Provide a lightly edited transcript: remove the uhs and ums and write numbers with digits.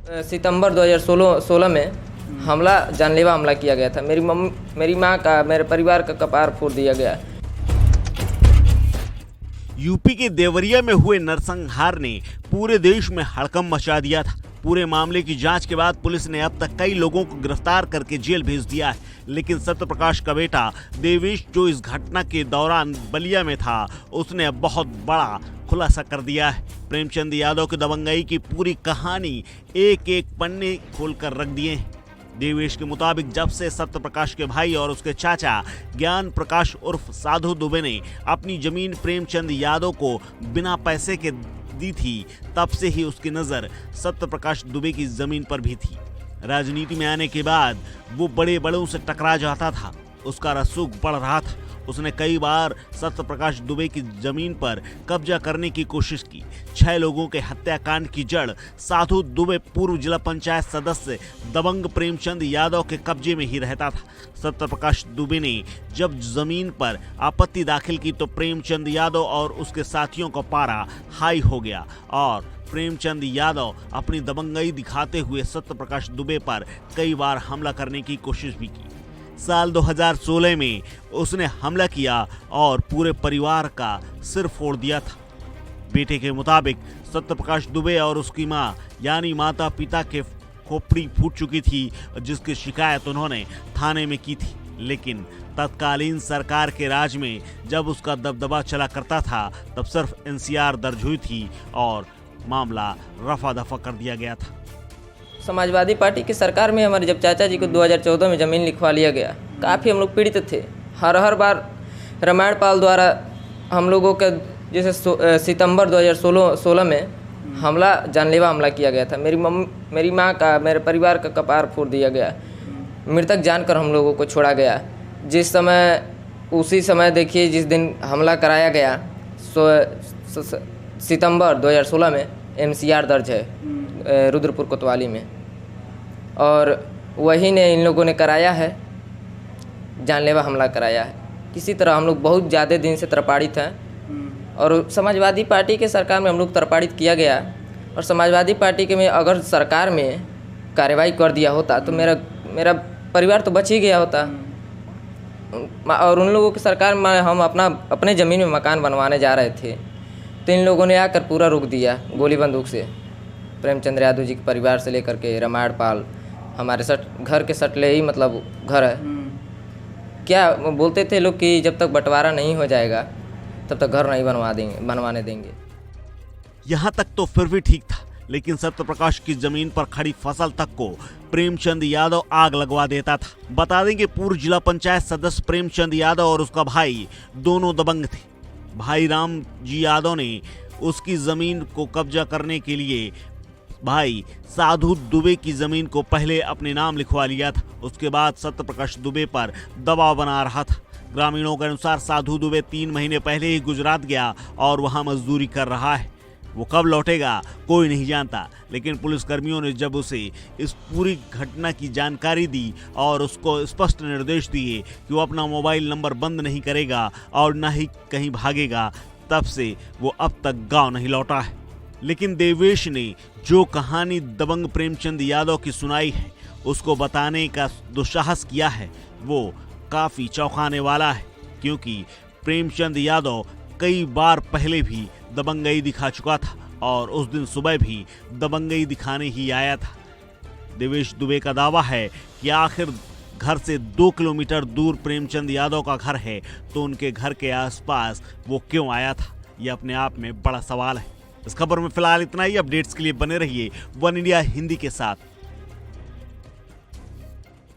सितंबर 2016 में जानलेवा हमला किया गया था। मेरी माँ का, मेरे परिवार का कपार फोड़ दिया गया। यूपी के देवरिया में हुए नरसंहार ने पूरे देश में हड़कंप मचा दिया था। पूरे मामले की जांच के बाद पुलिस ने अब तक कई लोगों को गिरफ्तार करके जेल भेज दिया है, लेकिन सत्यप्रकाश का बेटा देवेश, जो इस घटना के दौरान बलिया में था, उसने अब बहुत बड़ा खुलासा कर दिया है। प्रेमचंद यादव की दबंगई की पूरी कहानी एक एक पन्ने खोलकर रख दिए हैं। देवेश के मुताबिक जब से सत्यप्रकाश के भाई और उसके चाचा ज्ञान प्रकाश उर्फ साधु दुबे ने अपनी जमीन प्रेमचंद यादव को बिना पैसे के दी थी, तब से ही उसकी नजर सत्यप्रकाश दुबे की जमीन पर भी थी। राजनीति में आने के बाद वो बड़े बड़ों से टकरा जाता था, उसका रसूख बढ़ रहा था। उसने कई बार सत्यप्रकाश दुबे की जमीन पर कब्जा करने की कोशिश की। 6 लोगों के हत्याकांड की जड़ साधु दुबे पूर्व जिला पंचायत सदस्य दबंग प्रेमचंद यादव के कब्जे में ही रहता था। सत्यप्रकाश दुबे ने जब जमीन पर आपत्ति दाखिल की तो प्रेमचंद यादव और उसके साथियों का पारा हाई हो गया और प्रेमचंद यादव अपनी दबंगई दिखाते हुए सत्यप्रकाश दुबे पर कई बार हमला करने की कोशिश भी की। साल 2016 में उसने हमला किया और पूरे परिवार का सिर फोड़ दिया था। बेटे के मुताबिक सत्यप्रकाश दुबे और उसकी मां यानी माता पिता के खोपड़ी फूट चुकी थी, जिसकी शिकायत उन्होंने थाने में की थी, लेकिन तत्कालीन सरकार के राज में जब उसका दबदबा चला करता था तब सिर्फ एनसीआर दर्ज हुई थी और मामला रफा दफा कर दिया गया था। समाजवादी पार्टी की सरकार में हमारे जब चाचा जी को 2014 में ज़मीन लिखवा लिया गया, काफ़ी हम लोग पीड़ित थे। हर बार रामायण पाल द्वारा हम लोगों के जैसे सितंबर 2016 में जानलेवा हमला किया गया था। मेरी माँ का, मेरे परिवार का कपार फोड़ दिया गया। मृतक जानकर हम लोगों को छोड़ा गया। उसी समय देखिए जिस दिन हमला कराया गया, सितंबर 2016 में एनसीआर दर्ज है रुद्रपुर कोतवाली में, और वही ने इन लोगों ने कराया है, जानलेवा हमला कराया है। किसी तरह हम लोग बहुत ज़्यादा दिन से तरपाड़ित हैं और समाजवादी पार्टी के सरकार में हम लोग तरपाड़ित किया गया। और समाजवादी पार्टी के में अगर सरकार में कार्रवाई कर दिया होता तो मेरा परिवार तो बच ही गया होता। और उन लोगों की सरकार में हम अपने ज़मीन में मकान बनवाने जा रहे थे तो इन लोगों ने आकर पूरा रोक दिया गोली बंदूक से। प्रेमचंद यादव जी के परिवार से लेकर के रामायण पाल, हमारे घर के सटले ही मतलब घर है। क्या बोलते थे लोग कि जब तक बंटवारा नहीं हो जाएगा तब तक घर नहीं बनवाने देंगे। यहाँ तक तो फिर भी ठीक था, लेकिन सत्यप्रकाश की जमीन पर खड़ी फसल तक को प्रेमचंद यादव आग लगवा देता था। बता दें कि पूर्व जिला पंचायत सदस्य प्रेमचंद यादव और उसका भाई दोनों दबंग थे। भाई राम जी यादव ने उसकी जमीन को कब्जा करने के लिए भाई साधु दुबे की जमीन को पहले अपने नाम लिखवा लिया था। उसके बाद सत्यप्रकाश दुबे पर दबाव बना रहा था। ग्रामीणों के अनुसार साधु दुबे 3 महीने पहले ही गुजरात गया और वहां मजदूरी कर रहा है। वो कब लौटेगा कोई नहीं जानता, लेकिन पुलिसकर्मियों ने जब उसे इस पूरी घटना की जानकारी दी और उसको स्पष्ट निर्देश दिए कि वो अपना मोबाइल नंबर बंद नहीं करेगा और न ही कहीं भागेगा, तब से वो अब तक गांव नहीं लौटा है। लेकिन देवेश ने जो कहानी दबंग प्रेमचंद यादव की सुनाई है, उसको बताने का दुस्साहस किया है, वो काफ़ी चौंकाने वाला है, क्योंकि प्रेमचंद यादव कई बार पहले भी दबंगई दिखा चुका था और उस दिन सुबह भी दबंगई दिखाने ही आया था। देवेश दुबे का दावा है कि आखिर घर से 2 किलोमीटर दूर प्रेमचंद यादव का घर है, तो उनके घर के आसपास वो क्यों आया था, यह अपने आप में बड़ा सवाल है। इस खबर में फिलहाल इतना ही। अपडेट्स के लिए बने रहिए वन इंडिया हिंदी के साथ।